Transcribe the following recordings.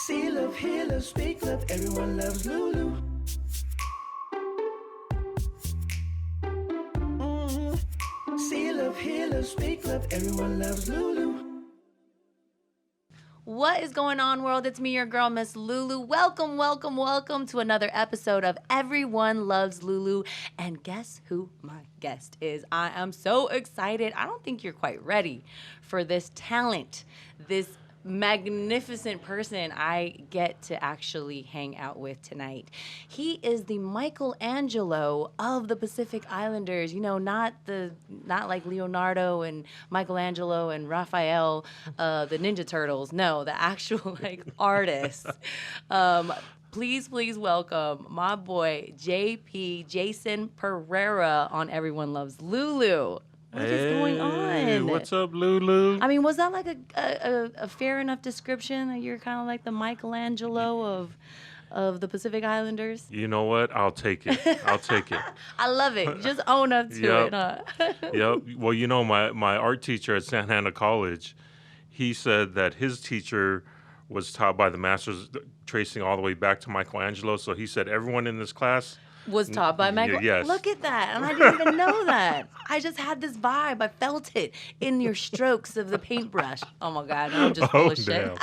See love, hear love, speak love, everyone loves Lulu. See love, hear love, speak love, everyone loves Lulu. What is going on, world? It's me, your girl, Miss Lulu. Welcome, welcome, welcome to another episode of Everyone Loves Lulu. And guess who my guest is? I am so excited. I don't think you're quite ready for this talent, this magnificent person I get to actually hang out with tonight. He is the Michaelangelo of the Pacific Islanders. You know, not like Leonardo and Michelangelo and Raphael, the Ninja Turtles. No, the actual like artist. Please welcome my boy JP Jason Pereira on Everyone Loves Lulu. What is going on? What's up, Lulu? I mean, was that like a fair enough description that you're kind of like the Michaelangelo of the Pacific Islanders? You know what? I'll take it. I love it. Just own up to it, huh? Yep. Well, you know, my art teacher at Santa Ana College, he said that his teacher was taught by the masters tracing all the way back to Michelangelo. So he said everyone in this class was taught by Michael. Yes. Look at that. And I didn't even know that. I just had this vibe. I felt it in your strokes of the paintbrush. Oh, my God. I'm just full of shit.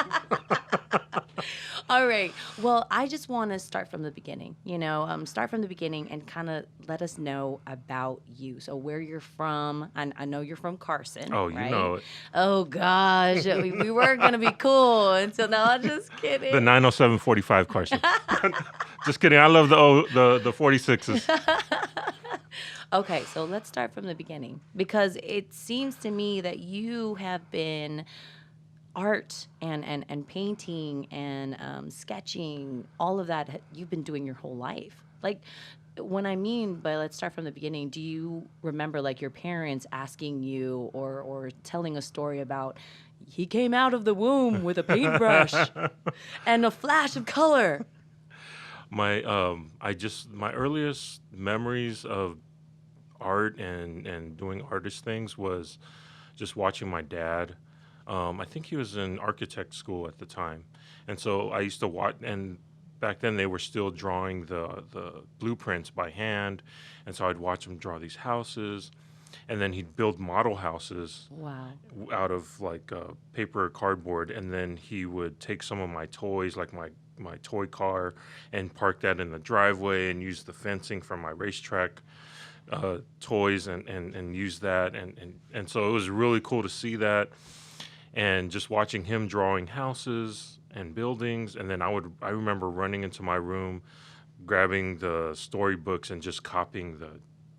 All right. Well, I just want to start from the beginning, start from the beginning and kind of let us know about you. So where you're from. I know you're from Carson. Oh, right? You know it. Oh, gosh. we were going to be cool until now. I'm just kidding. The 90745 Carson. Just kidding. I love the 46s. Okay, so let's start from the beginning because it seems to me that you have been art and painting and sketching, all of that you've been doing your whole life. Like, when I mean by let's start from the beginning, do you remember like your parents asking you or telling a story about he came out of the womb with a paintbrush and a flash of color? My earliest memories of art and doing artist things was just watching my dad. I think he was in architect school at the time, and so I used to watch. And back then they were still drawing the blueprints by hand, and so I'd watch him draw these houses, and then he'd build model houses. Wow. Out of like paper or cardboard, and then he would take some of my toys, like my toy car, and park that in the driveway and use the fencing from my racetrack toys and use that. And so it was really cool to see that and just watching him drawing houses and buildings. And then I remember running into my room, grabbing the storybooks and just copying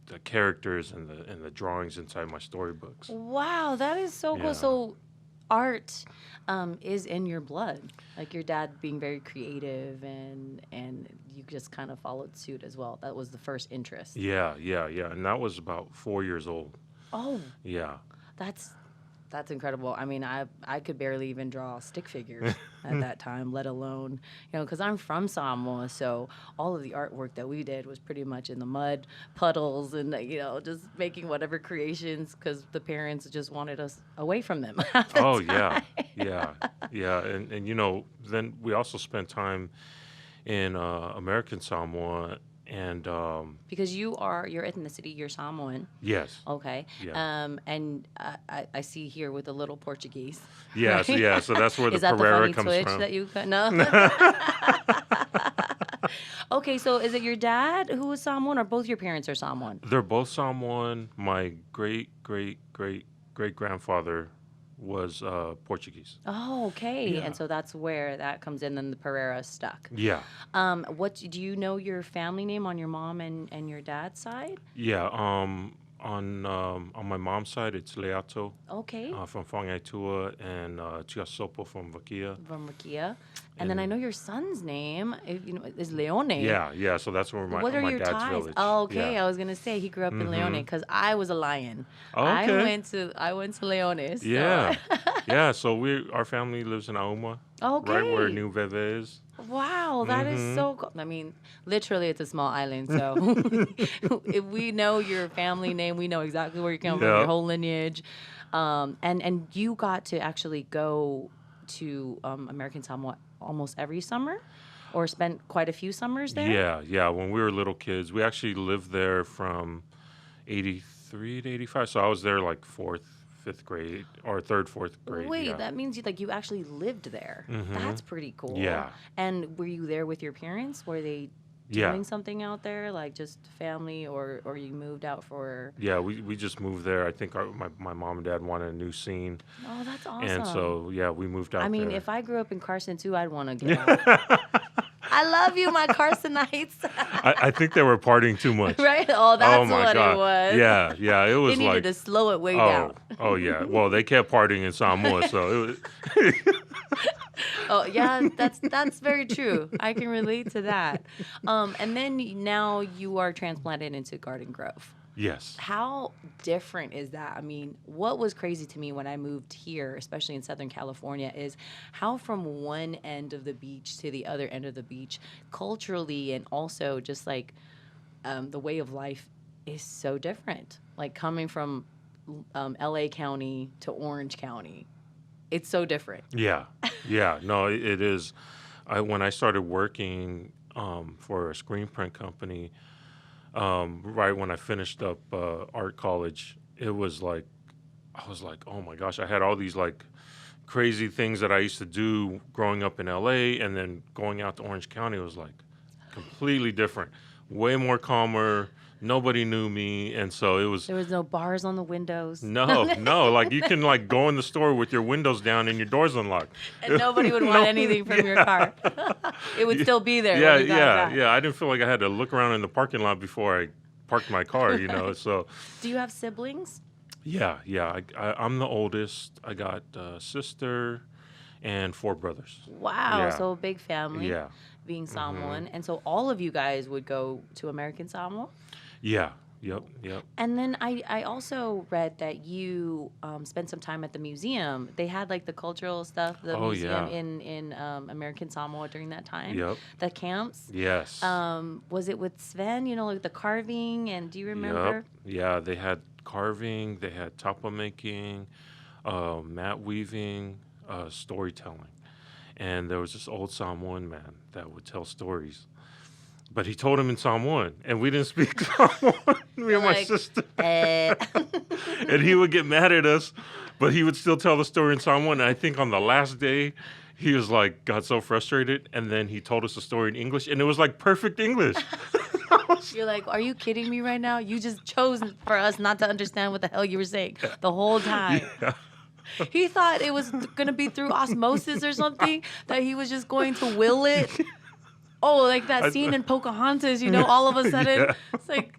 the characters and the drawings inside my storybooks. Wow, that is so cool. So art is in your blood, like your dad being very creative and you just kind of followed suit as well. That was the first interest. Yeah. And that was about 4 years old. Oh. Yeah. That's incredible. I mean, I could barely even draw stick figures at that time, let alone, because I'm from Samoa, so all of the artwork that we did was pretty much in the mud, puddles, and, just making whatever creations because the parents just wanted us away from them. Oh, time. Yeah. And then we also spent time in American Samoa. And because your ethnicity, you're Samoan. Yes. Okay. Yeah. And I see here with a little Portuguese. Yes. Right? Yeah. So that's where the Is that Pereira the funny comes twitch from. that you no? Okay. So is it your dad who is Samoan, or both your parents are Samoan? They're both Samoan. My great grandfather was Portuguese. Oh, okay. Yeah. And so that's where that comes in, and the Pereira stuck. Yeah. What do you know your family name on your mom and your dad's side? Yeah. On my mom's side, it's Leato. Okay. From Whangaitua, and Tiasopo from Vakia. From Vakia. And then I know your son's name is Leone. Yeah. So that's where what are my your dad's ties? village. Oh, okay. Yeah. I was gonna say he grew up in Leone because I was a lion. Oh, okay. I went to Leone. So. Yeah. Yeah. So our family lives in Auma. Okay. Right where New Veve is. Wow, that is so cool. I mean, literally, it's a small island, so if we know your family name, we know exactly where you come from, your whole lineage. And you got to actually go to American Samoa almost every summer, or spent quite a few summers there? Yeah. When we were little kids, we actually lived there from 83 to 85. So I was there like fifth grade, or third, fourth grade. Wait, Yeah. that means you actually lived there. That's pretty cool. Yeah. And were you there with your parents? Were they Yeah. doing something out there, like just family, or you moved out for? Yeah, we just moved there. I think my mom and dad wanted a new scene. Oh, that's awesome. And so, yeah, we moved out I mean, there. if I grew up in Carson too, I'd want to get out. I love you, my Carsonites. I think they were partying too much. Right? Oh, that's my what God. it was. Yeah, it was They needed like to slow it way down. Oh yeah. Well, they kept partying in Samoa, so it was Oh, yeah, that's very true. I can relate to that. And then now you are transplanted into Garden Grove. yes. How different is that? I mean, what was crazy to me when I moved here, especially in Southern California, is how from one end of the beach to the other end of the beach, culturally and also just like the way of life is so different. Like coming from LA County to Orange County, it's so different. Yeah. No, it is. When I started working for a screen print company, right when I finished up art college, it was like, I was like, oh my gosh, I had all these like crazy things that I used to do growing up in LA, and then going out to Orange County was like completely different, way more calmer. Nobody knew me, and so it was. There was no bars on the windows. No, like you can like go in the store with your windows down and your doors unlocked. And nobody would want anything from your car. It would still be there. when you got back. I didn't feel like I had to look around in the parking lot before I parked my car, So Do you have siblings? yeah. I'm the oldest. I got a sister and 4 brothers. Wow, Yeah. so a big family. Yeah. Being Samoan, and so all of you guys would go to American Samoa. Yeah. Yep. And then I also read that you spent some time at the museum. They had like the cultural stuff, the museum in American Samoa during that time. Yep. The camps. Yes. Was it with Sven? Like the carving, and do you remember? Yep. Yeah, they had carving, they had tapa making, mat weaving, storytelling. And there was this old Samoan man that would tell stories. But he told him in Samoan, and we didn't speak Samoan, me and my sister. And he would get mad at us, but he would still tell the story in Samoan. And I think on the last day, he was like, got so frustrated, and then he told us the story in English, and it was like perfect English. You're like, are you kidding me right now? You just chose for us not to understand what the hell you were saying the whole time. Yeah. He thought it was going to be through osmosis or something, that he was just going to will it. Oh, like that scene in Pocahontas, all of a sudden, it's like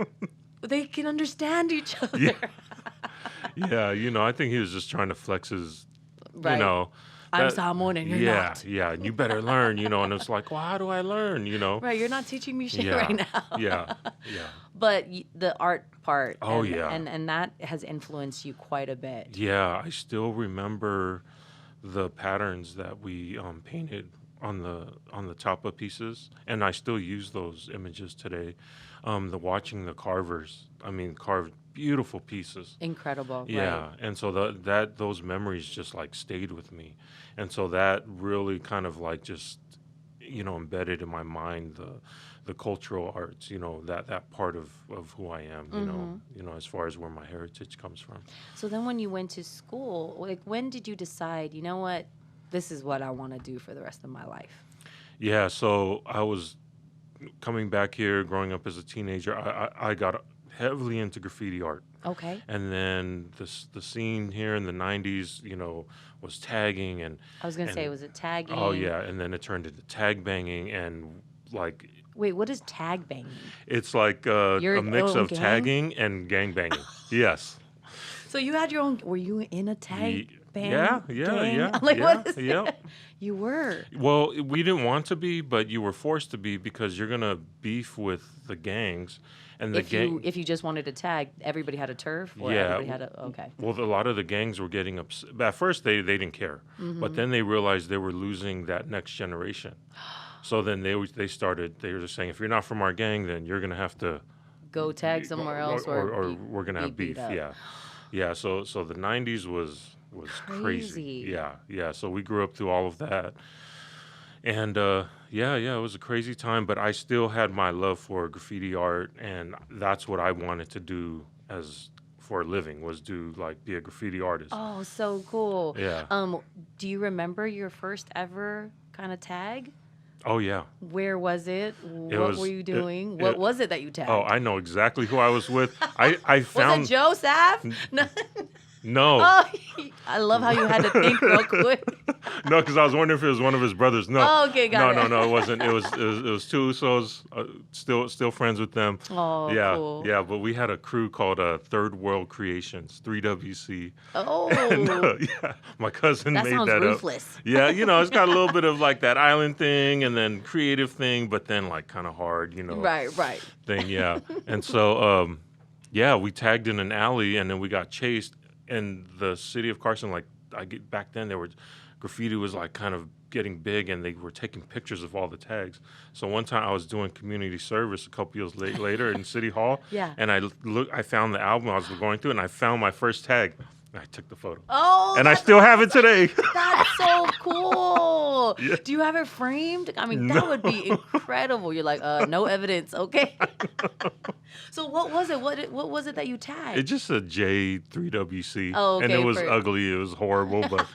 they can understand each other. Yeah, I think he was just trying to flex his, Right. I'm Samoan and you're not. Yeah, and you better learn, and it's like, well, how do I learn, Right, you're not teaching me shit Yeah, right now. yeah. But the art part, Oh, and, yeah. and that has influenced you quite a bit. Yeah, I still remember the patterns that we painted on the tapa pieces, and I still use those images today. Watching the carvers, carved beautiful pieces. Incredible. Yeah, Right. and so those memories just like stayed with me, and so that really kind of like just embedded in my mind the cultural arts, that part of who I am, as far as where my heritage comes from. So then when you went to school, like when did you decide, you know what, this is what I want to do for the rest of my life? Yeah, so I was coming back here, growing up as a teenager. I got heavily into graffiti art. Okay. And then the scene here in the 90s, was tagging and... I was going to say, was it tagging? Oh, yeah, and then it turned into tag banging and like... Wait, what is tag banging? It's like a mix of gang? tagging and gang banging. Yes. So you had your own... Were you in a tag bang Yeah. gang? Like, what is it? You were. Well, we didn't want to be, but you were forced to be because you're going to beef with the gangs. And the If you just wanted to tag, everybody had a turf? Or Yeah. everybody had a... Okay. Well, a lot of the gangs were getting upset. At first, they didn't care. But then they realized they were losing that next generation. So then they were just saying, if you're not from our gang, then you're going to have to... Go tag somewhere else or we're going to have beef. up. Yeah. So the 90s was crazy. Yeah. So we grew up through all of that. And it was a crazy time, but I still had my love for graffiti art, and that's what I wanted to do as for a living, was be a graffiti artist. Oh, so cool. Yeah. Do you remember your first ever kind of tag? Oh yeah. Where was it? What was- were you it- doing? What was it that you tagged? Oh, I know exactly who I was with. I found Was it Joseph? No. no. Oh, I love how you had to think real quick. No, because I was wondering if it was one of his brothers. No. Oh, okay, got it. No, it wasn't. It was two Usos. Still friends with them. Oh, yeah, cool. yeah. But we had a crew called Third World Creations, 3WC. Oh, And, yeah, my cousin that made sounds that ruthless. up. Yeah, it's got a little bit of like that island thing, and then creative thing, but then like kind of hard, Right. thing. Yeah, and so we tagged in an alley, and then we got chased. And the city of Carson, back then, graffiti was like kind of getting big, and they were taking pictures of all the tags. So one time I was doing community service a couple years later in City Hall, Yeah. and I found the album I was going through, and I found my first tag. And I took the photo. Oh, And I still have it today. that's so cool. Yeah. Do you have it framed? I mean, that would be incredible. You're like, no evidence, okay? So what was it? What was it that you tagged? It's just a J3WC. Oh, And okay, it was ugly. It was horrible, but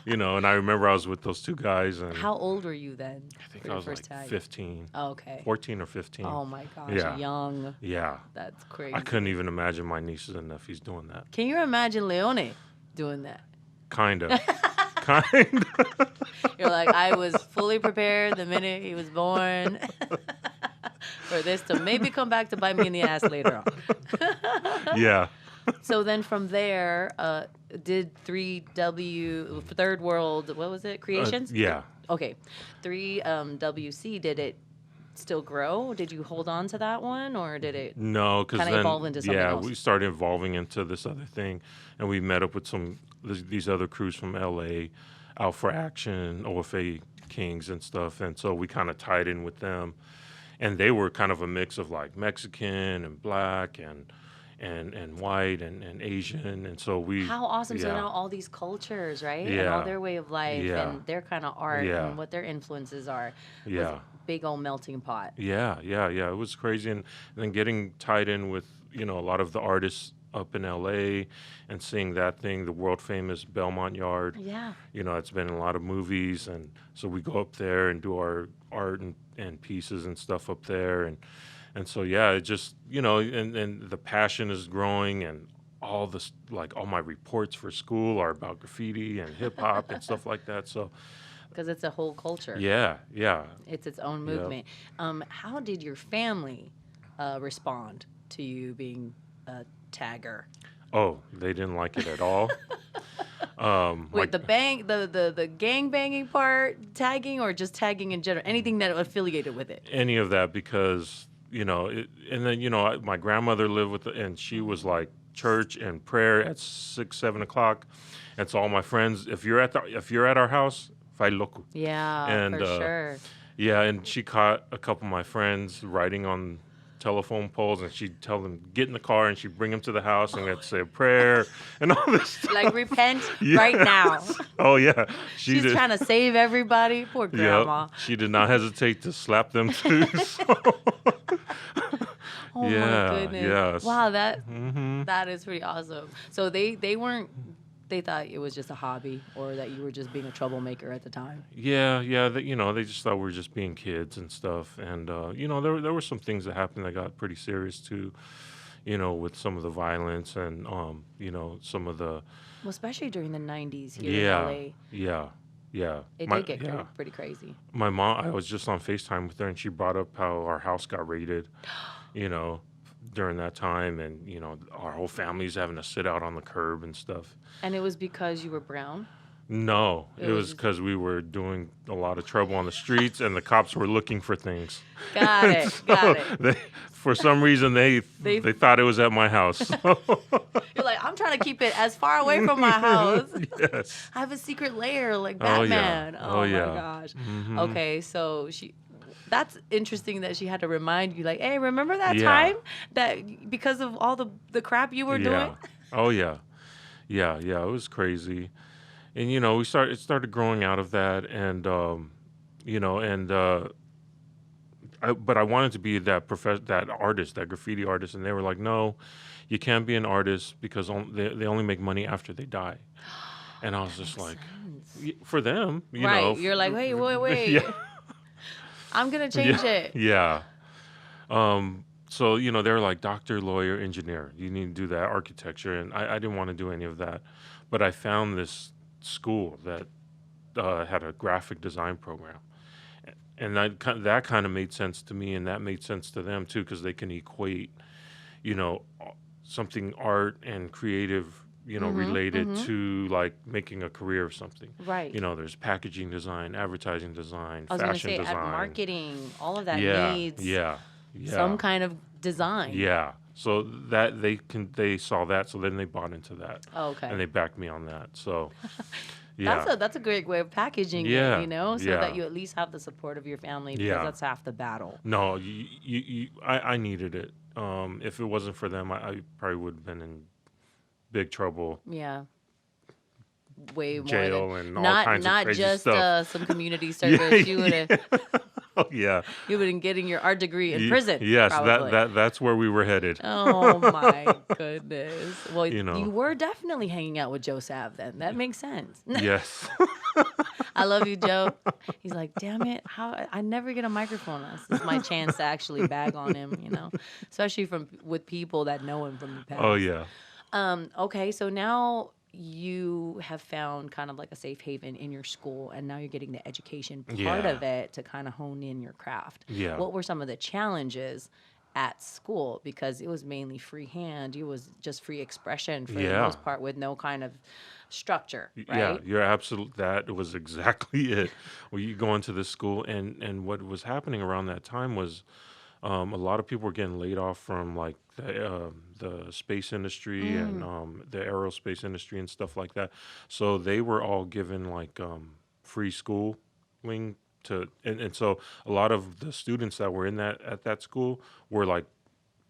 and I remember I was with those two guys, and How old were you then? I think for I your was first like tag? 15. Oh, okay. 14 or 15. Oh my gosh, Yeah. young. Yeah. That's crazy. I couldn't even imagine my nieces and nephews doing that. Can you imagine Leone doing that? Kind of. Kind of. You're like, I was fully prepared the minute he was born for this to maybe come back to bite me in the ass later on. Yeah. So then from there, did 3W, Third World, what was it, Creations? Yeah. Okay. 3WC, did it still grow? Did you hold on to that one, or did it? No, because Kinda then evolve into something else. we started evolving into this other thing, and we met up with these other crews from LA, Out for Action, OFA Kings and stuff, and so we kind of tied in with them, and they were kind of a mix of like Mexican and black and white and Asian, and so we. How awesome. So yeah. now all these cultures, right? And Yeah. all their way of life Yeah. and their kind of art Yeah. and what their influences are. was Yeah. a big old melting pot. Yeah. It was crazy, and then getting tied in with a lot of the artists up in LA, and seeing that thing, the world famous Belmont Yard. Yeah. It's been in a lot of movies, and so we go up there and do our art and pieces and stuff up there, and so it just and the passion is growing, and all this all my reports for school are about graffiti and hip hop and stuff like that. So Because it's a whole culture. yeah. It's its own movement. How did your family respond to you being a tagger? Oh, they didn't like it at all. Wait, the gang banging part, tagging, or just tagging in general? Anything that affiliated with it? Any of that, because and then my grandmother lived with and she was like church and prayer at 6-7 o'clock, and so all my friends, if you're at our house, fai loku. Yeah, And, for sure. Yeah, and she caught a couple of my friends writing on telephone poles, and she'd tell them get in the car, and she'd bring them to the house, and we had to say a prayer and all this stuff. Like, repent right now. Oh yeah, She's trying to save everybody. Poor grandma. Yep. She did not hesitate to slap them too. So. Oh Yeah, my goodness. yes. Wow, that is pretty awesome. So they weren't, they thought it was just a hobby, or that you were just being a troublemaker at the time. Yeah. They just thought we were just being kids and stuff, and there were some things that happened that got pretty serious too, with some of the violence and some of the. Well, especially during the 90s here Yeah, in LA. yeah. It My- did get yeah. pretty crazy. My mom, I was just on FaceTime with her, and she brought up how our house got raided, during that time, and our whole family's having to sit out on the curb and stuff. And it was because you were brown? No, It it was was because we were doing a lot of trouble on the streets, and the cops were looking for things. Got it. For some reason, they thought it was at my house. You're like, I'm trying to keep it as far away from my house. Yes. I have a secret lair like Oh, yeah. Batman. Oh, my yeah. gosh. Mhm. Okay, so that's interesting that she had to remind you, like, hey, remember that Yeah. time that because of all the crap you were doing? Oh yeah. It was crazy, and it started growing out of that, and and but I wanted to be that artist, that graffiti artist, and they were like, no, you can't be an artist because they only make money after they die. And I was That just makes like, sense. for them, Right. You're like, hey, wait. yeah, I'm going to change it. yeah. So they're like doctor, lawyer, engineer. You need to do that, architecture, and I didn't want to do any of that, but I found this school that had a graphic design program, and that kind of made sense to me, and that made sense to them too, because they can equate, you know, something art and creative, related to like making a career of something. Right. There's packaging design, advertising design, I was going to fashion say, at design. marketing, all of that Yeah, needs yeah, some yeah, kind of design. yeah. So that they saw that, so then they bought into that, Oh, okay. and they backed me on that. So yeah, That's a great way of packaging yeah, it, so yeah, that you at least have the support of your family, because yeah. that's half the battle. No, I needed it. If it wasn't for them, I probably would have been in big trouble, Yeah. Way more jail, than and all kinds of not crazy just stuff. some community Yeah, service. You would have oh yeah, you would have been getting your art degree in prison. yes, Probably. that's where we were headed. Oh my goodness. Well, You know. you were definitely hanging out with Joe Sav then. That makes sense. Yes. I love you, Joe. He's like, damn it, how I never get a microphone. This is my chance to actually bag on him, especially with people that know him from the past. Oh yeah. Okay, so now you have found kind of like a safe haven in your school, and now you're getting the education part Yeah. of it to kind of hone in your craft. Yeah. What were some of the challenges at school? Because it was mainly freehand. It was just free expression for the Yeah. most part, with no kind of structure, right? Yeah, you're absolute. That was exactly it. Well, you go into this school, and what was happening around that time was, a lot of people were getting laid off from like the space industry and the aerospace industry and stuff like that. So they were all given like free schooling and so a lot of the students that were at that school were like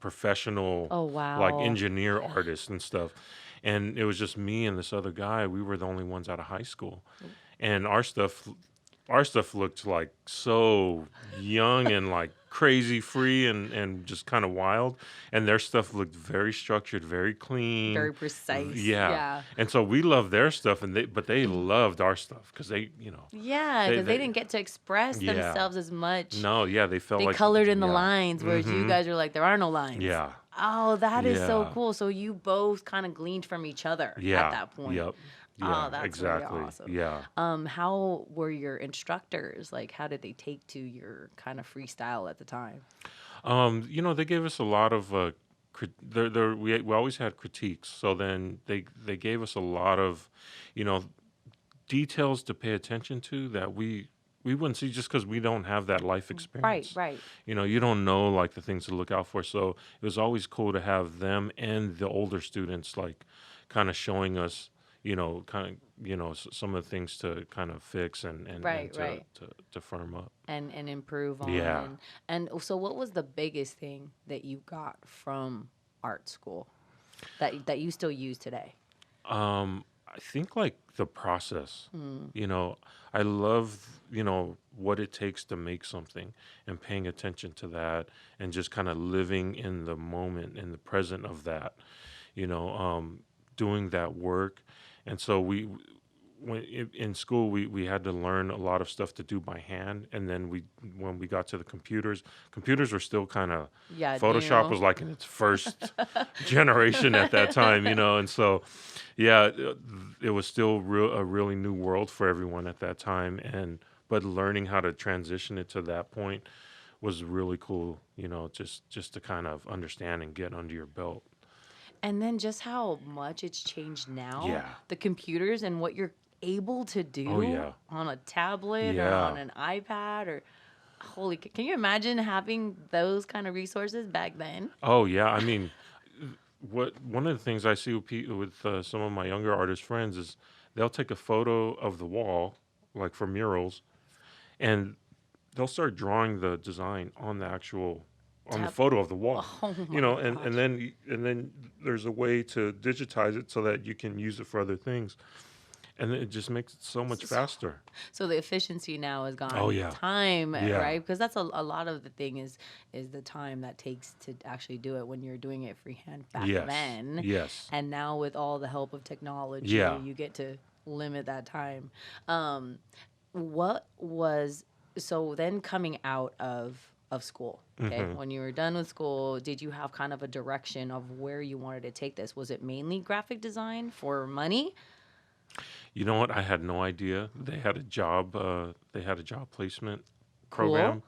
professional, Oh, like wow. engineer artists and stuff. And it was just me and this other guy. We were the only ones out of high school, and our stuff looked like so young and like crazy free and just kind of wild, and their stuff looked very structured, very clean, Very precise. yeah. Yeah. And so we loved their stuff, but they loved our stuff because they Yeah, because they didn't get to express Yeah. themselves as much. no, yeah, they felt They like colored in the yeah. lines, whereas you Mhm. guys are like, there are no lines. Yeah. Oh, that is so Yeah. cool. So you both kind of gleaned from each other Yeah. at that point. Yep. Oh, Yeah, that's exactly. really awesome. Yeah. How were your instructors? Like, how did they take to your kind of freestyle at the time? They gave us a lot of we always had critiques. So then they gave us a lot of, you know, details to pay attention to that we wouldn't see just because we don't have that life experience. Right. You don't know like the things to look out for. So it was always cool to have them and the older students like kind of showing us, some of the things to kind of fix and Right, to, right. to firm up. And improve on. Yeah. And so what was the biggest thing that you got from art school that you still use today? I think like the process, I love, what it takes to make something and paying attention to that and just kind of living in the moment, in the present of that, doing that work. And so in school, we had to learn a lot of stuff to do by hand. And then when we got to the computers were still kind of, Yeah, Photoshop was like in its first generation at that time, and so, yeah, it was still a really new world for everyone at that time. But learning how to transition it to that point was really cool, just to kind of understand and get under your belt. And then just how much it's changed now. Yeah. The computers and what you're able to do Oh, yeah. on a tablet or Yeah. on an iPad or can you imagine having those kind of resources back then? Oh yeah, I mean, one of the things I see with some of my younger artist friends is they'll take a photo of the wall, like for murals, and they'll start drawing the design on the photo of the wall. Oh my and gosh. then there's a way to digitize it so that you can use it for other things. and it just makes it so much faster. So the efficiency now is gone. Oh, yeah. Time, Yeah. right? Because that's a lot of the thing is the time that takes to actually do it when you're doing it freehand back Yes. then. Yes. And now with all the help of technology, Yeah. you get to limit that time. What was so then coming out of school? Okay, when you were done with school, did you have kind of a direction of where you wanted to take this? Was it mainly graphic design for money? You know what? I had no idea. They had a job. They had a job placement Cool. program.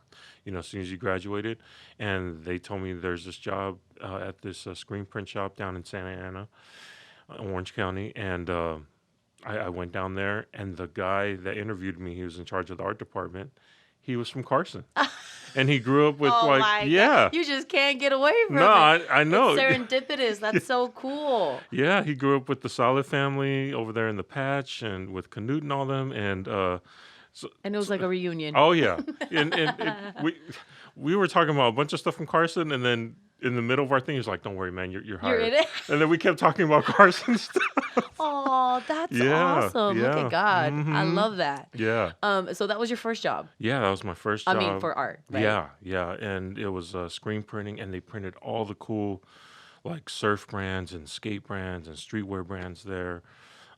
As soon as you graduated, and they told me there's this job at this screen print shop down in Santa Ana, Orange County, and I went down there, and the guy that interviewed me, he was in charge of the art department. He was from Carson, and he grew up with Oh my yeah. God. You just can't get away from No, it. I know. It's serendipitous. That's so cool. Yeah, he grew up with the Solid family over there in the Patch, and with Canute and all them, and And it was like a reunion. oh yeah, and we were talking about a bunch of stuff from Carson, and then in the middle of our thing, he's like, "Don't worry, man, you're hired." You're in it? And then we kept talking about Carson stuff. Oh, that's Yeah, awesome. Look yeah. at God. I Mhm. love that. Yeah, So that was your first job. yeah, that was my first job. I mean, for art, right? Yeah, and it was screen printing, and they printed all the cool, like surf brands and skate brands and streetwear brands there,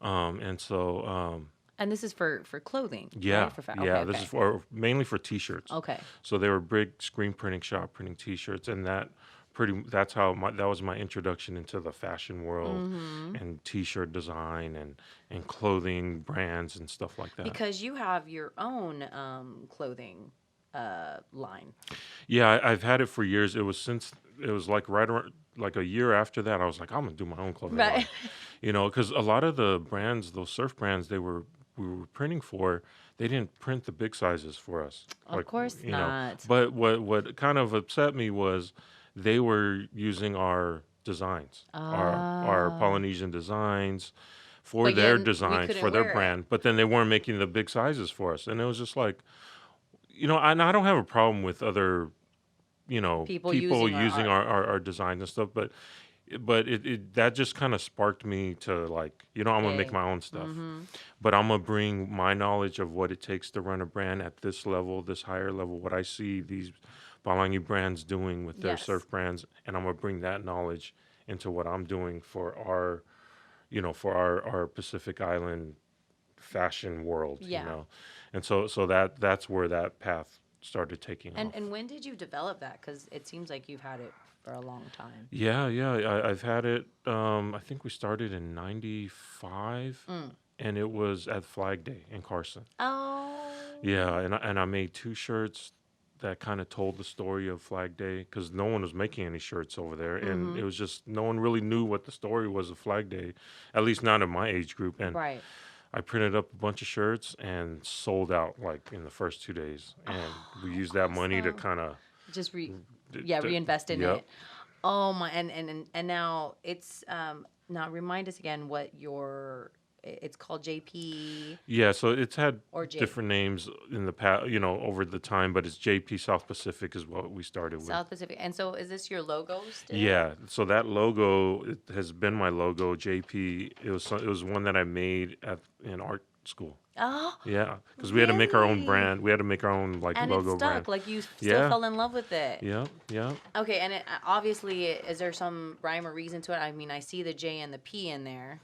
and so. And this is for clothing. Yeah, Right? For yeah. okay, This okay. is for mainly for T-shirts. Okay. So they were big screen printing shop printing T-shirts, and that's how that was my introduction into the fashion world Mm-hmm. and T-shirt design and clothing brands and stuff like that. Because you have your own clothing line. Yeah, I've had it for years. It was like right around like a year after that. I was like, I'm gonna do my own clothing Right. line. Because a lot of the brands, those surf brands, we were printing for, they didn't print the big sizes for us. Of course you know. not. But what kind of upset me was they were using our designs, our Polynesian designs for But their yet we designs, couldn't for their wear it. brand. But then they weren't making the big sizes for us. And it was just like, and I don't have a problem with other, People people using our using art. our designs and stuff, but that just kind of sparked me to like, I'm gonna make Okay. my own stuff, Mm-hmm. but I'm gonna bring my knowledge of what it takes to run a brand at this level, this higher level, what I see these Palangi brands doing with their Yes. surf brands, and I'm gonna bring that knowledge into what I'm doing for our Pacific Island fashion world, Yeah. and so that's where that path started taking off. And when did you develop that? Because it seems like you've had it for a long time. Yeah, I've had it. I think we started in '95, and it was at Flag Day in Carson. Oh. Yeah, and I made 2 shirts that kind of told the story of Flag Day because no one was making any shirts over there, and it was just no one really knew what the story was of Flag Day, at least not in my age group. And Right. I printed up a bunch of shirts and sold out like in the first 2 days, and we used that money to awesome. kind of Just reinvest in Yep. it. Oh my, and now it's now remind us again what it's called JP Yeah, so it's had or J different names in the past, over the time, but it's JP South Pacific is what we started with. South Pacific. And so is this your logo still? Yeah, so that logo it has been my logo, JP. It was one that I made in art school. Oh, Yeah, because we had to make our own really? brand. We had to make our own like and logo it stuck. brand. Like you still Yeah. fell in love with it. Yeah. Okay, and obviously, is there some rhyme or reason to it? I mean, I see the J and the P in there,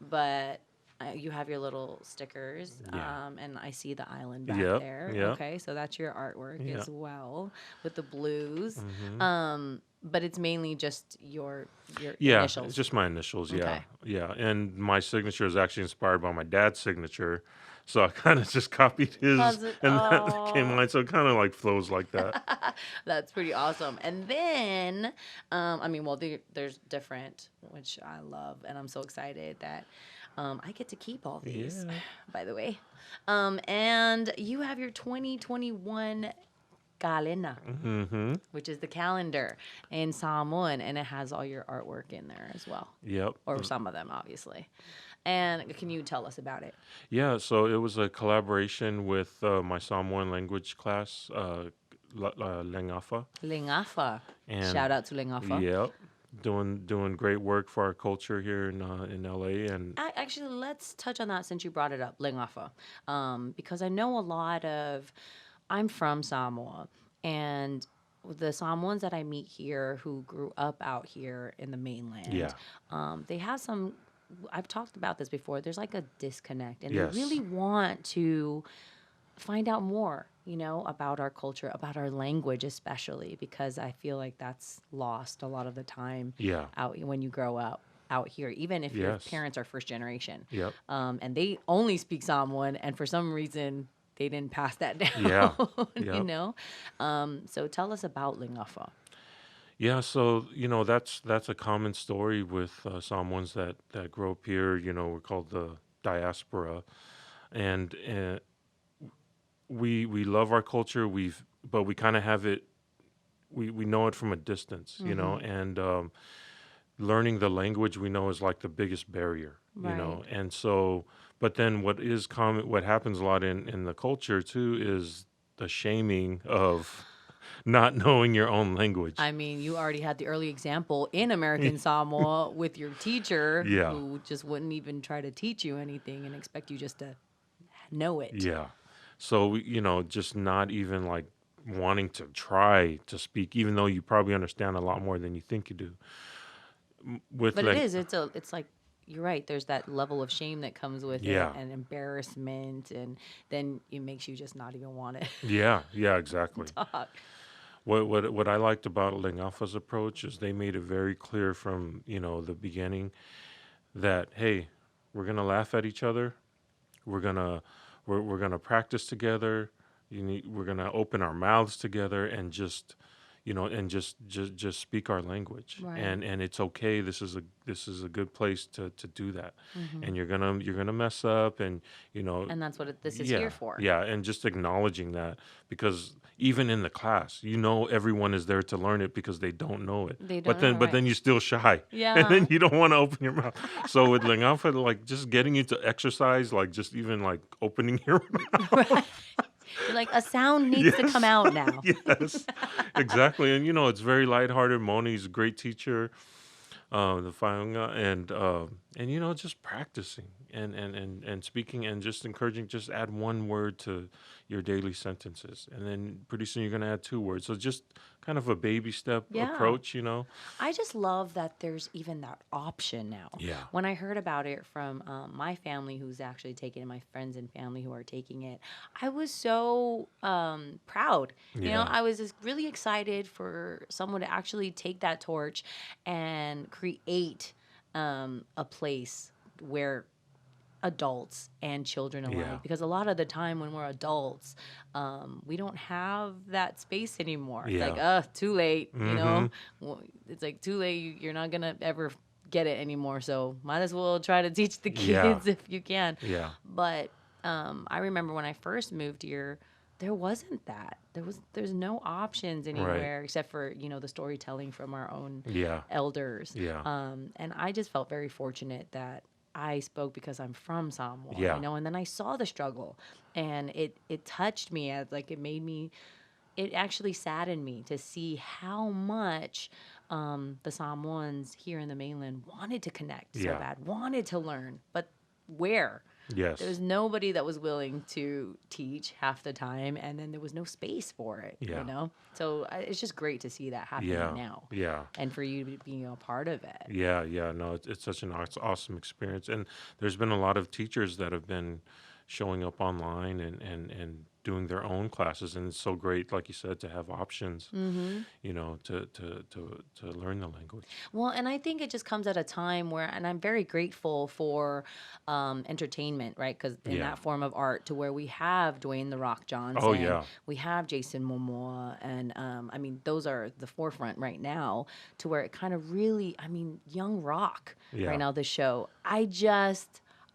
but you have your little stickers, Yeah. and I see the island back Yep, there. yep. Okay, so that's your artwork Yeah. as well with the blues. Mhm. But it's mainly just your Yeah, initials. it's just my initials. Yeah, Okay. yeah, and my signature is actually inspired by my dad's signature, so I kind of just copied his, Cause and that became mine. So it kind of like flows like that. That's pretty awesome. And then, I mean, well, there's different, which I love, and I'm so excited that I get to keep all these, Yeah. by the way. And you have your 2021 kalena, Mm-hmm. which is the calendar in Samoan, and it has all your artwork in there as well, Yep. or some of them, obviously. And can you tell us about it? Yeah, so it was a collaboration with my Samoan language class, Lengafa. Lingafa. And Shout out to Lingafa. Yep. doing great work for our culture here in LA. And Actually, let's touch on that since you brought it up, Lingafa. Because I know I'm from Samoa, and the Samoans that I meet here who grew up out here in the mainland, yeah, they have some. I've talked about this before. There's like a disconnect, and they yes, really want to find out more, about our culture, about our language, especially because I feel like that's lost a lot of the time yeah, out when you grow up out here, even if your yes, parents are first generation, yep, and they only speak Samoan, and for some reason they didn't pass that yeah, down, you yep. know. So tell us about Lingafa. Yeah, so that's a common story with Samoans that grow up here. We're called the diaspora, and we love our culture. But we kind of have it. We know it from a distance, Mm-hmm. and learning the language we know is like the biggest barrier, Right. and so. But then what happens a lot in the culture too is the shaming of not knowing your own language. I mean, you already had the early example in American Samoa with your teacher Yeah. who just wouldn't even try to teach you anything and expect you just to know it. Yeah. So, just not even like wanting to try to speak, even though you probably understand a lot more than you think you do. With But it like, is. It's like you're right. There's that level of shame that comes with it yeah, and embarrassment, and then it makes you just not even want yeah, yeah, to exactly. talk. What I liked about Lingafa's approach is they made it very clear from, the beginning that, hey, we're gonna laugh at each other. We're gonna we're gonna practice together. We're gonna open our mouths together and just speak our language. Right. And it's okay. This is a good place to do that. Hmm. And you're gonna mess up, and And that's what this is here yeah, for. yeah, and just acknowledging that, because even in the class, everyone is there to learn it because they don't know it. They But don't then know, but right? then you're still shy. And Yeah. then you don't want to open your mouth. So with Lingafa, like just getting you to exercise, like just even like opening your Right. mouth. You're like, a sound needs to come Yes. out now. Yes. Exactly. And it's very lighthearted. Moni's a great teacher, the Faunga, and just practicing and speaking and just encouraging, just add one word to your daily sentences, and then pretty soon you're gonna add two words. So just kind of a baby step Yeah. approach. I just love that there's even that option now. Yeah. When I heard about it from my family, who's actually taking it, my friends and family who are taking it, I was so proud. Yeah. I was just really excited for someone to actually take that torch and create a place where adults and children Yeah. alike, because a lot of the time when we're adults, we don't have that space anymore. It's like, Yeah. too late, Mm-hmm. Well, it's like too late. You're not gonna ever get it anymore, so might as well try to teach the Yeah. kids if you can. Yeah. But I remember when I first moved here, there wasn't that. There's no options Right. anywhere except for the storytelling from our own Yeah. elders. Yeah. And I just felt very fortunate that I spoke because I'm from Samoa, Yeah. and then I saw the struggle, and it touched me, as like it actually saddened me to see how much the Samoans here in the mainland wanted to connect so Yeah. bad, wanted to learn, but where? Yes. There's nobody that was willing to teach half the time, and then there was no space for it. Yeah. So it's just great to see that happening Yeah. now, Yeah. and for you to be a part of it. Yeah, yeah, no, it's such an awesome experience, and there's been a lot of teachers that have been showing up online and doing their own classes, and it's so great, like you said, to have options, Hmm. to learn the language. Well, and I think it just comes at a time where, and I'm very grateful for entertainment, right? Because in Yeah. that form of art, to where we have Dwayne the Rock Oh Johnson, yeah. we have Jason Momoa, and I mean, those are the forefront right now. To where it kind of really, I mean, Young Rock right Yeah. now. The show,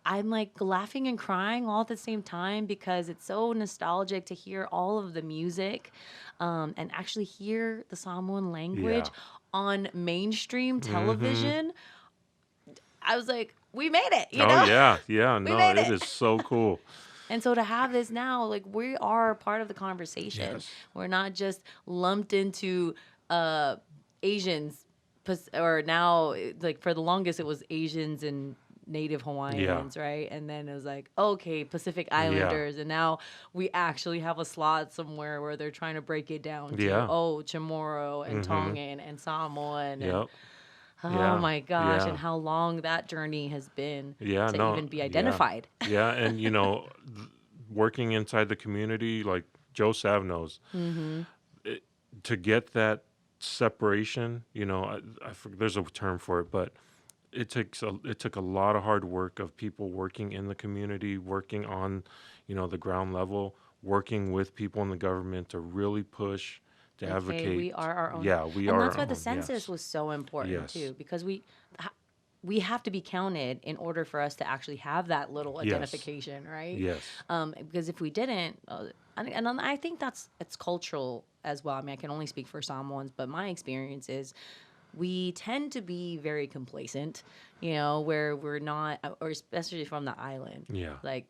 I'm like laughing and crying all at the same time because it's so nostalgic to hear all of the music, and actually hear the Samoan Yeah. language on mainstream Mm-hmm. television. I was like, we made it, Oh yeah, yeah. we No, made it it. is so cool. And so to have this now, like, we are part of the conversation. Yes. We're not just lumped into Asians or now, like for the longest, it was Asians and Native Hawaiians, right? And then it was like, okay, Pacific Islanders, and now we actually have a slot somewhere where they're trying to break it down to Chamorro and Tongan and Samoan and oh my gosh, and how long that journey has been to even be identified. And working inside the community, like Joe Sav knows, to get that separation, there's a term for it, but it took a lot of hard work of people working in the community, working on, the ground level, working with people in the government to really push, to advocate. We are our own. Yeah, we are. And that's why the census was so important too, because we have to be counted in order for us to actually have that little identification, right? Yes. Because if we didn't, and I think it's cultural as well. I mean, I can only speak for Samoans, but my experience is we tend to be very complacent, where we're not, or especially from the island. Yeah. Like,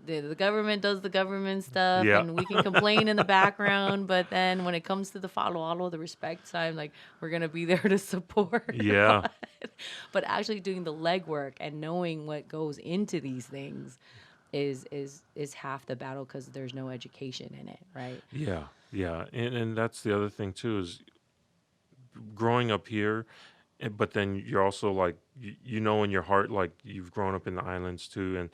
the government does the government stuff, and we can complain in the background, but then when it comes to the follow, the respect side, like, we're going to be there to support. Yeah. But actually doing the legwork and knowing what goes into these things is half the battle, because there's no education in it, right? Yeah. And that's the other thing, too, is growing up here, but then you're also, like, in your heart, like, you've grown up in the islands, too, and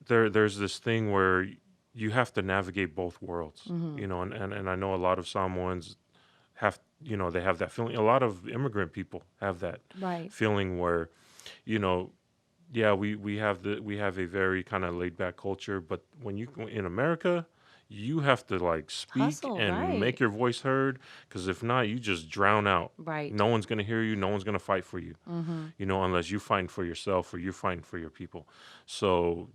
there's this thing where you have to navigate both worlds, and I know a lot of Samoans have, they have that feeling. A lot of immigrant people have that feeling where, we have a very kind of laid back culture, but when you in America, you have to like speak Hustle, and make your voice heard, because if not, you just drown out. Right. No one's gonna hear you. No one's gonna fight for you. Unless you fight for yourself or you fight for your people. So,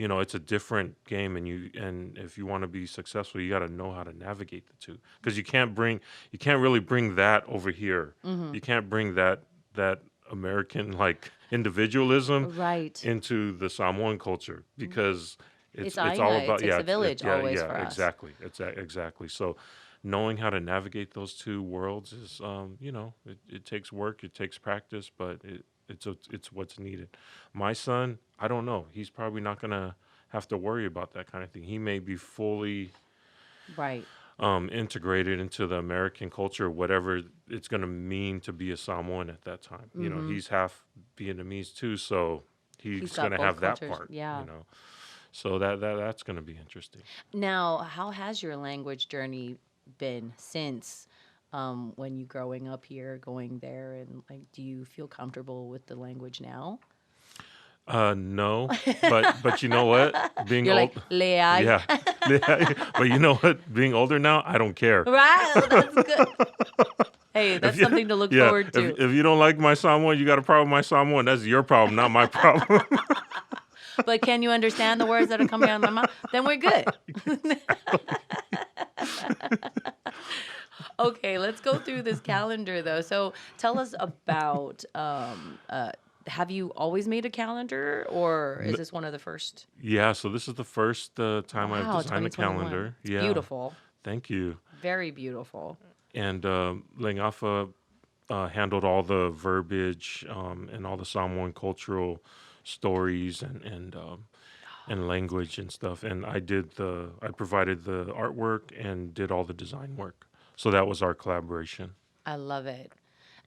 it's a different game, and if you want to be successful, you got to know how to navigate the two, because you can't really bring that over here. You can't bring that American like individualism into the Samoan culture, because it's all about a village always for us. Exactly. So knowing how to navigate those two worlds is it takes work, it takes practice, but it's what's needed. My son, I don't know, he's probably not gonna have to worry about that kind of thing. He may be fully integrated into the American culture, whatever it's gonna mean to be a Samoan at that time. He's half Vietnamese too, so he's gonna have that part. So that's going to be interesting. Now, how has your language journey been since when you growing up here, going there, and like, do you feel comfortable with the language now? No, but you know what? Being You're old, like, Leai. yeah. But you know what? Being older now, I don't care. Right, that's good. Hey, that's something to look forward to. If you don't like my Samoan, you got a problem with my Samoan. That's your problem, not my problem. But can you understand the words that are coming out of my mouth? Then we're good. Okay, let's go through this calendar, though. So tell us about, have you always made a calendar, or is this one of the first? Yeah, so this is the first time I've designed a calendar. It's beautiful. Thank you. Very beautiful. And Lengafa handled all the verbiage and all the Samoan cultural stories and language and stuff, and I provided the artwork and did all the design work. So that was our collaboration. I love it.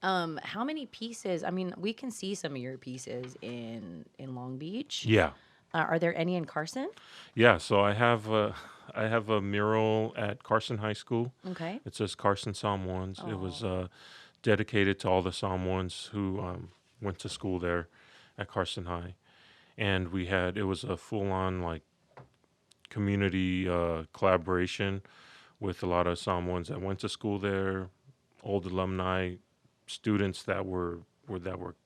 How many pieces? I mean, we can see some of your pieces in Long Beach. Yeah. Are there any in Carson? Yeah. So I have a mural at Carson High School. Okay. It says Carson Samoans. It was dedicated to all the Samoans who went to school there at Carson High, and it was a full-on like community collaboration with a lot of Samoans that went to school there, old alumni, students that were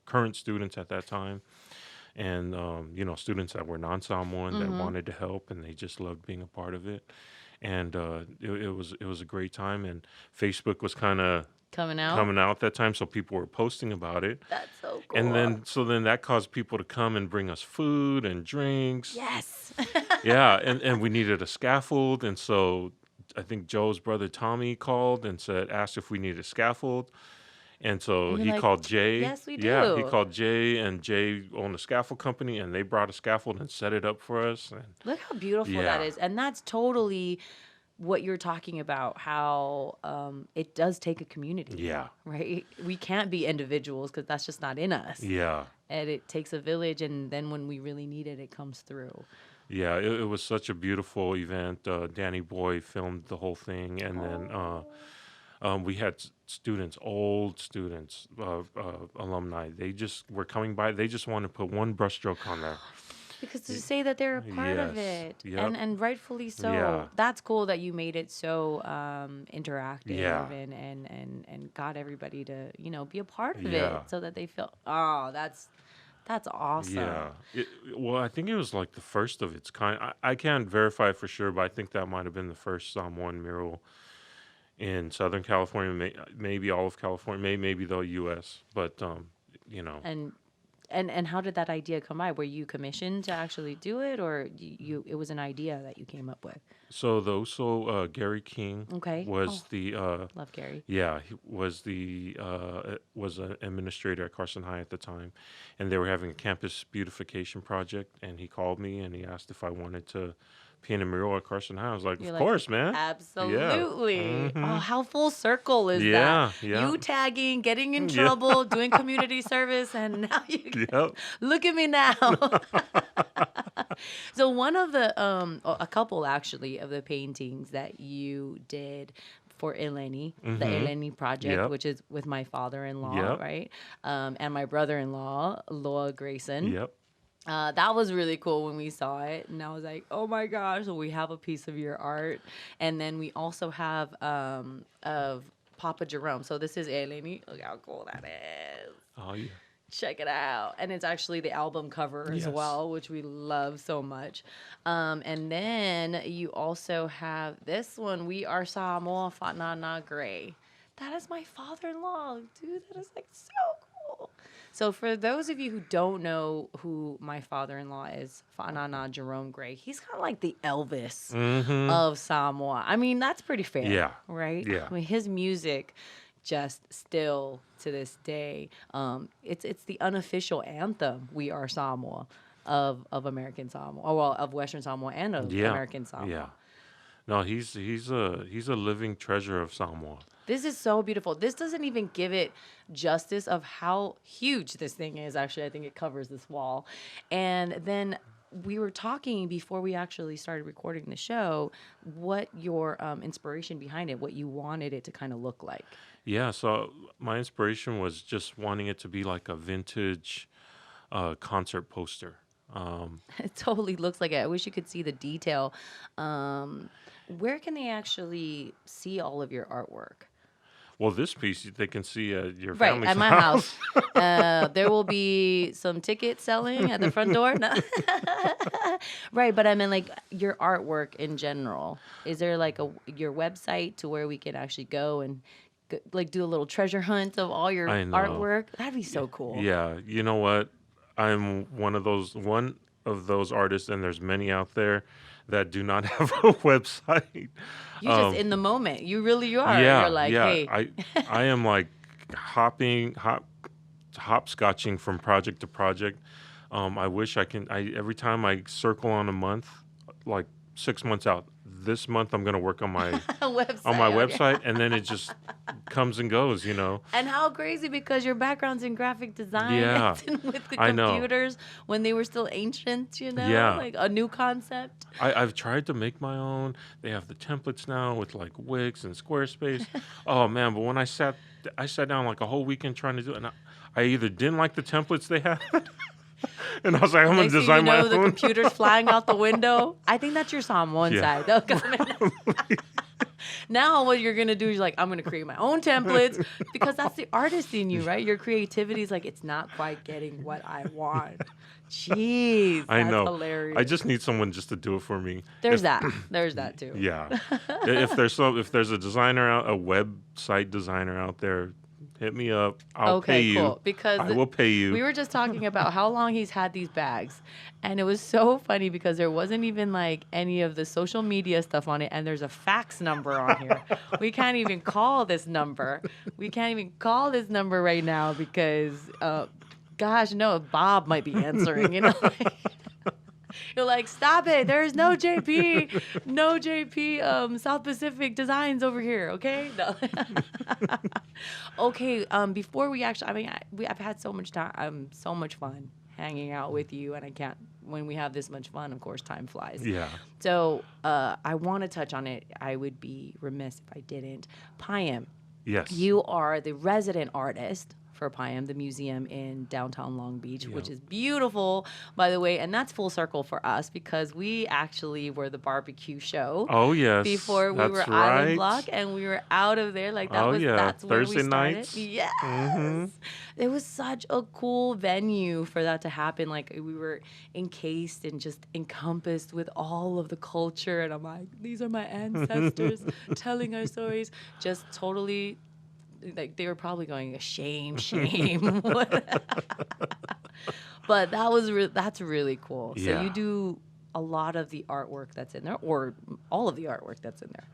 current students at that time, and students that were non-Samoan that wanted to help, and they just loved being a part of it, and it was a great time, and Facebook was kind of coming out that time, so people were posting about it. That's so cool. And then that caused people to come and bring us food and drinks. Yes. Yeah, and we needed a scaffold, and so I think Joe's brother Tommy called and asked if we needed a scaffold, And so And you're he like, called Jay. yes, we Yeah, he do. called Jay, and Jay owned a scaffold company, and they brought a scaffold and set it up for us. And Look how beautiful that yeah, is. And that's totally what you're talking about, how it does take a community, yeah, right? We can't be individuals because that's just not in us. yeah, And it takes a village, and then when we really need it, it comes through. yeah. It was such a beautiful event. Danny Boy filmed the whole thing, and then we had students, old students, alumni. They just were coming by. They just wanted to put one brushstroke on there. Because to say that they're a part of Yes. it, Yep. and rightfully so. Yeah. That's cool that you made it so interactive Yeah. and got everybody to, be a part of Yeah. it so that they feel, oh, that's awesome. Yeah. Well, I think it was like the first of its kind. I can't verify for sure, but I think that might have been the first Samoan mural in Southern California, maybe all of California, maybe the U.S. But And how did that idea come by? Were you commissioned to actually do it, or it was an idea that you came up with? So the Uso Gary King Okay. was the Love Gary. yeah, he was an administrator at Carson High at the time, and they were having a campus beautification project, and he called me and he asked if I wanted to paint a mural at Carson High. I was like, You're of like, course, man. Absolutely. Mhm. Oh, how full circle is Yeah, that? yeah. You tagging, getting in Yeah. trouble, doing community service, and now Yep. look at me now. So one of the a couple actually of the paintings that you did for Eleni, the Eleni project, Yep. which is with my father-in-law, Yep. right? And my brother-in-law, Loa Grayson. Yep. That was really cool when we saw it, and I was like, "Oh my gosh!" So we have a piece of your art, and then we also have of Papa Jerome. So this is Eleni. Look how cool that is. Oh yeah. Check it out, and it's actually the album cover as Yes. well, which we love so much. And then you also have this one. We are Samoa Whanana Gray. That is my father-in-law, dude. That is like so cool. So for those of you who don't know who my father-in-law is, Whanana Jerome Gray, he's kind of like the Elvis of Samoa. I mean, that's pretty fair, Yeah. right? Yeah. I mean, his music just still to this day, it's the unofficial anthem, We Are Samoa, of American Samoa, or well, of Western Samoa and of Yeah. American Samoa. Yeah. No, he's a living treasure of Samoa. This is so beautiful. This doesn't even give it justice of how huge this thing is. Actually, I think it covers this wall. And then we were talking before we actually started recording the show, what your inspiration behind it, what you wanted it to kind of look like. Yeah, so my inspiration was just wanting it to be like a vintage concert poster. It totally looks like it. I wish you could see the detail. Where can they actually see all of your artwork? Well, this piece they can see at your Right, family's at my house. There will be some tickets selling at the front door. No. Right, but I mean, like, your artwork in general. Is there like your website to where we can actually go and like do a little treasure hunt of all your I know. artwork? That'd be so cool. Yeah, you know what? I'm one of those artists, and there's many out there that do not have a website. You just in the moment. You really are. Yeah, You're like, yeah. hey. I am like hopscotching from project to project. I wish I can. Every time I circle on a month, like 6 months out. This month I'm gonna work on my website, and then it just comes and goes, you know. And how crazy, because your background's in graphic design. Yeah, and with the I know. computers when they were still ancient, you know, Yeah. like a new concept. I've tried to make my own. They have the templates now with like Wix and Squarespace. Oh man, but when I sat down like a whole weekend trying to do it, and I either didn't like the templates they had. And I was like, I'm going to design my own. The computer's flying out the window. I think that's your Samoan side. They'll come in. Now what you're going to do is like, I'm going to create my own templates, because that's the artist in you, right? Your creativity is like, it's not quite getting what I want. Jeez, that's I know. hilarious. I just need someone just to do it for me. There's that. There's that too. Yeah. If there's a designer, a website designer out there, Hit me up. I'll pay Okay, you. cool. Because I will pay you. we were just talking about how long he's had these bags. And it was so funny because there wasn't even like any of the social media stuff on it. And there's a fax number on here. We can't even call this number. We can't even call this number right now because, gosh, no, Bob might be answering, you know? You're like, stop it. There's no JP, South Pacific Designs over here, okay? No. Okay, before we actually, I mean, I've had so much time, so much fun hanging out with you, and I can't, when we have this much fun, of course, time flies. Yeah. So I want to touch on it. I would be remiss if I didn't. PIEAM, Yes. you are the resident artist for PIEAM, the museum in downtown Long Beach, which is beautiful, by the way. And that's full circle for us because we actually were the barbecue show. Oh, yes. Before we That's were right. Island Block, and we were out of there. Like, Oh, yeah. that's where Thursday we started. nights. Yes. Mm-hmm. It was such a cool venue for that to happen. Like, we were encased and just encompassed with all of the culture. And I'm like, these are my ancestors telling our stories. Just totally, like, they were probably going, shame. But that's really cool. So Yeah. you do a lot of the artwork that's in there, or all of the artwork that's in there.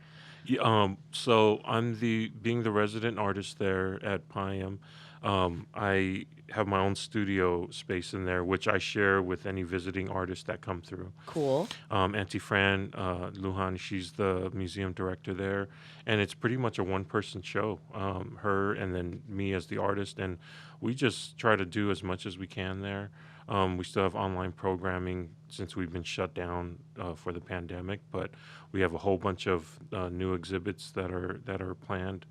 Yeah, so I'm being the resident artist there at PIEAM. I have my own studio space in there, which I share with any visiting artists that come through. Cool. Auntie Fran Lujan, she's the museum director there, and it's pretty much a one-person show. Her and then me as the artist, and we just try to do as much as we can there. We still have online programming since we've been shut down for the pandemic, but we have a whole bunch of new exhibits that are planned.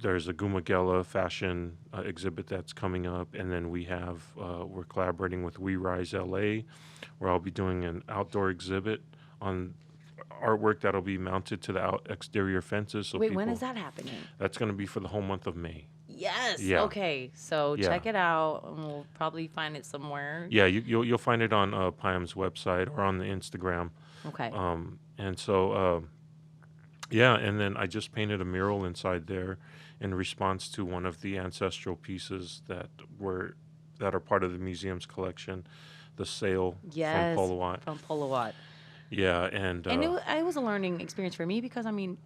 There's a Gumagela fashion exhibit that's coming up, and then we're collaborating with We Rise LA, where I'll be doing an outdoor exhibit on artwork that'll be mounted to the exterior fences. So Wait, when is that happening? That's going to be for the whole month of May. Yes. Yeah. Okay. So Yeah. check it out, and we'll probably find it somewhere. Yeah, you'll find it on PIEAM's website or on the Instagram. Okay. And so, yeah, and then I just painted a mural inside there in response to one of the ancestral pieces that are part of the museum's collection, the sail Yes. from Polowat. From Polowat. Yeah, and it was a learning experience for me because, I mean,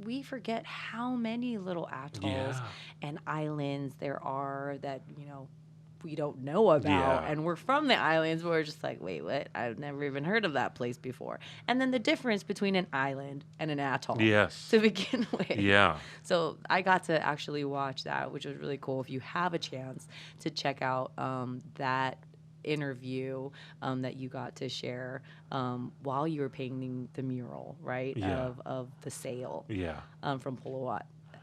we forget how many little atolls and islands there are that, we don't know about. Yeah. And we're from the islands, but we're just like, wait, what? I've never even heard of that place before. And then the difference between an island and an atoll yes, to begin with. yeah, So I got to actually watch that, which was really cool. If you have a chance to check out that interview that you got to share while you were painting the mural, right? Yeah. Of the sail yeah. from Polowat.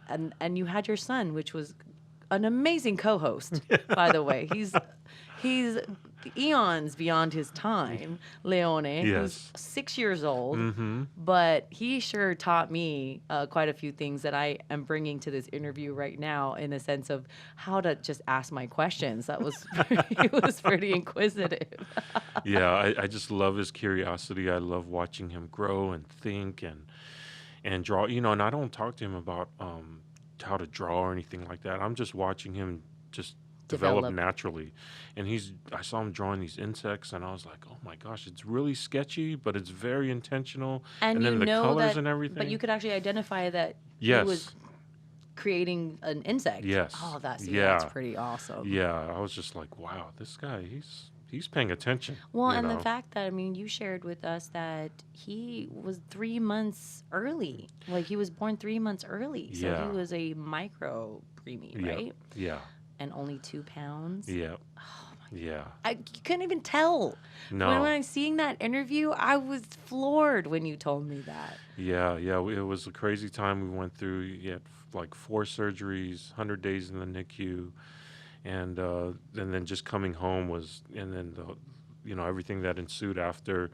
And you had your son, which was an amazing co-host, by the way. He's eons beyond his time, Leone, who's 6 years old, Mm-hmm. but he sure taught me quite a few things that I am bringing to this interview right now, in the sense of how to just ask my questions. That was he was pretty inquisitive. Yeah, I just love his curiosity. I love watching him grow and think and draw. And I don't talk to him about how to draw or anything like that. I'm just watching him just develop naturally. And I saw him drawing these insects, and I was like, oh my gosh, it's really sketchy, but it's very intentional. And then you the know colors that, and everything. but you could actually identify that Yes. he was creating an insect. Yes. Oh, that's Yeah. pretty awesome. Yeah, I was just like, wow, this guy, he's paying attention. Well, you and know? the fact that, I mean, you shared with us that he was 3 months early. Like, he was born 3 months early. So Yeah. he was a micro preemie, Yeah. right? Yeah. And only 2 pounds. Yeah. Yeah. You couldn't even tell. No. When I was seeing that interview, I was floored when you told me that. Yeah. It was a crazy time we went through. He had like 4 surgeries, 100 days in the NICU, and then just coming home and then everything that ensued after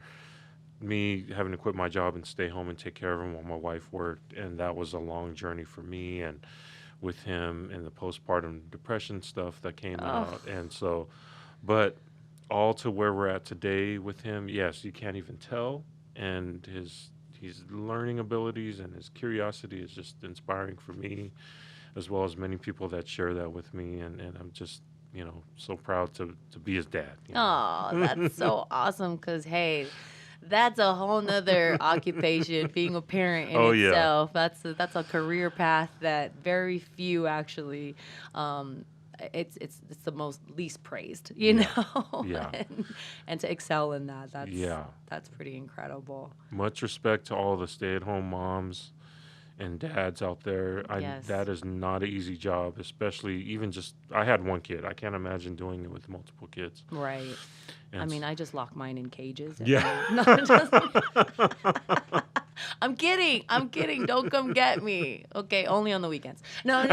me having to quit my job and stay home and take care of him while my wife worked, and that was a long journey for me and with him, and the postpartum depression stuff that came out, and so, but all to where we're at today with him. Yes, you can't even tell, and his learning abilities and his curiosity is just inspiring for me. as well as many people that share that with me. And I'm just, so proud to be his dad. Oh, that's so awesome. Because, hey, that's a whole nother occupation, being a parent in itself. That's a career path that very few actually, it's the most least praised, you know? Yeah. and to excel in that, that's pretty incredible. Much respect to all the stay-at-home moms and dads out there. Yes. That is not an easy job, especially even I had one kid. I can't imagine doing it with multiple kids. Right. And I mean, I just lock mine in cages. Yeah. I'm kidding. Don't come get me. Okay, only on the weekends. No.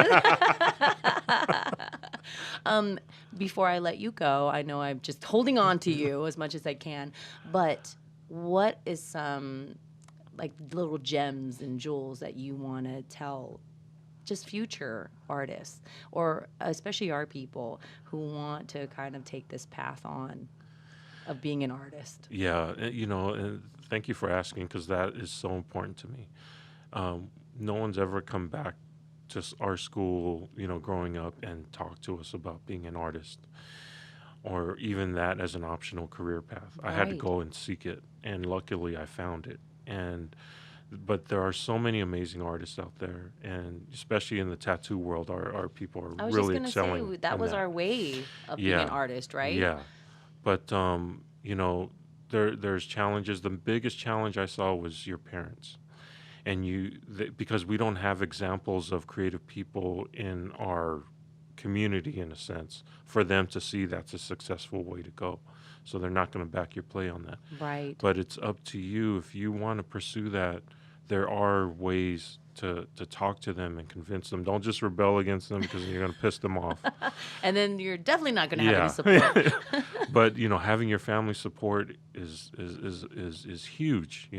Before I let you go, I know I'm just holding on to you as much as I can, but what is some like little gems and jewels that you want to tell just future artists, or especially our people who want to kind of take this path on of being an artist? Yeah, and thank you for asking, because that is so important to me. No one's ever come back to our school, growing up and talked to us about being an artist, or even that as an optional career path. I had to Right. go and seek it, and luckily I found it. But there are so many amazing artists out there, and especially in the tattoo world, our people are I was really just going excelling. to say, that in was our way of being an artist, right? Yeah, but there's challenges. The biggest challenge I saw was your parents, and because we don't have examples of creative people in our community, in a sense, for them to see that's a successful way to go. So they're not going to back your play on that. Right. But it's up to you. If you want to pursue that, there are ways to talk to them and convince them. Don't just rebel against them, because you're going to piss them off. And then you're definitely not going to have any support. But having your family support is huge,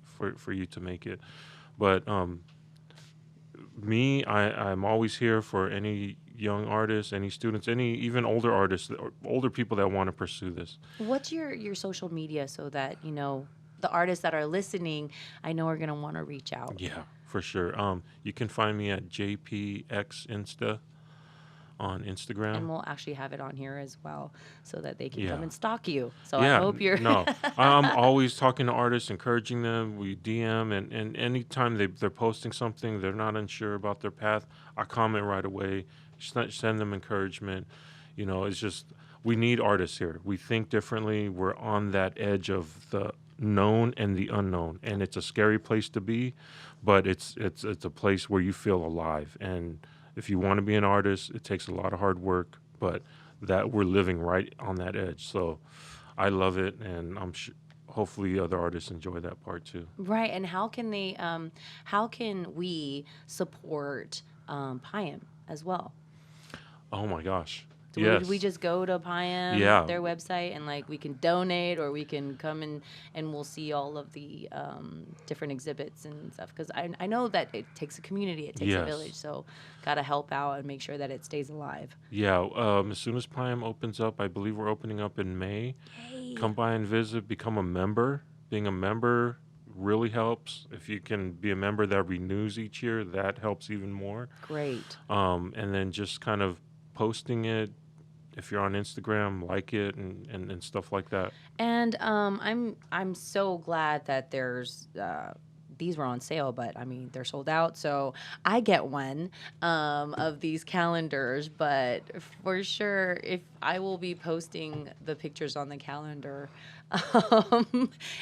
for you to make it. But I'm always here for any young artists, any students, any even older artists, or older people that want to pursue this. What's your social media, so that the artists that are listening, I know, are going to want to reach out? Yeah, for sure. You can find me at JPX Insta on Instagram. And we'll actually have it on here as well, so that they can Yeah. come and stalk you. So Yeah, I hope you're... No, I'm always talking to artists, encouraging them. We DM, and anytime they're posting something, they're not unsure about their path, I comment right away, send them encouragement. It's just, we need artists here. We think differently. We're on that edge of the known and the unknown, and it's a scary place to be, but it's a place where you feel alive. And if you want to be an artist, it takes a lot of hard work, but that we're living right on that edge. So I love it, and I'm sure hopefully other artists enjoy that part too. Right. And how can we support PIEAM as well? Oh my gosh. Do Yes. we just go to PIEAM, Yeah. their website, and we can donate, or we can come and we'll see all of the different exhibits and stuff? Because I know that it takes a community, it takes a Yes. village, so got to help out and make sure that it stays alive. Yeah. As soon as PIEAM opens up, I believe we're opening up in May. Hey. Come by and visit, become a member. Being a member really helps. If you can be a member that renews each year, that helps even more. Great. And then just kind of posting it. If you're on Instagram, like it and stuff like that. And I'm so glad that there's these were on sale, but I mean they're sold out. So I get one of these calendars, but for sure, if I will be posting the pictures on the calendar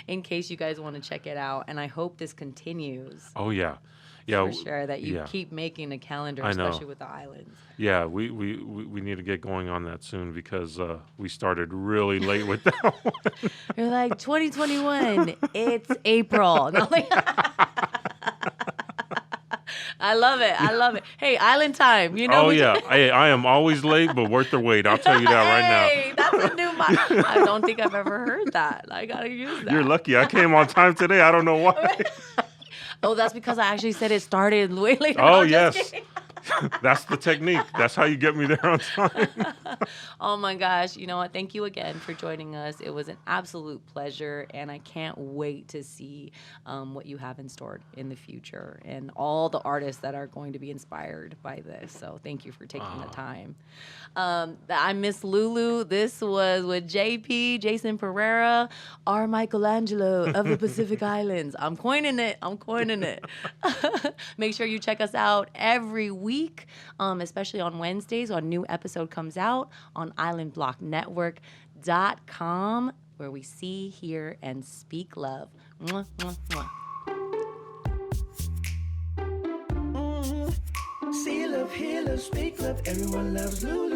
in case you guys want to check it out. And I hope this continues. Oh yeah. Yeah, for sure, that you yeah. keep making a calendar, I know. especially with the islands. Yeah, we need to get going on that soon, because we started really late with that one. You're like 2021. It's April. No, I love it. Hey, island time. Oh yeah, I am always late, but worth the wait. I'll tell you that right now. Hey, that's a new I don't think I've ever heard that. I gotta use that. You're lucky. I came on time today. I don't know why. Oh, that's because I actually said it started way later. Oh I'm just yes. kidding. That's the technique. That's how you get me there on time. Oh my gosh. You know what? Thank you again for joining us. It was an absolute pleasure, and I can't wait to see what you have in store in the future and all the artists that are going to be inspired by this. So thank you for taking the time. I'm Miss Lulu. This was with JP, Jason Pereira, our Michaelangelo of the Pacific Islands. I'm coining it. Make sure you check us out every week, especially on Wednesdays. Our new episode comes out on islandblocknetwork.com, where we see, hear, and speak love. Mwah, mwah, mwah. See love, hear love, speak love. Everyone loves Lulu.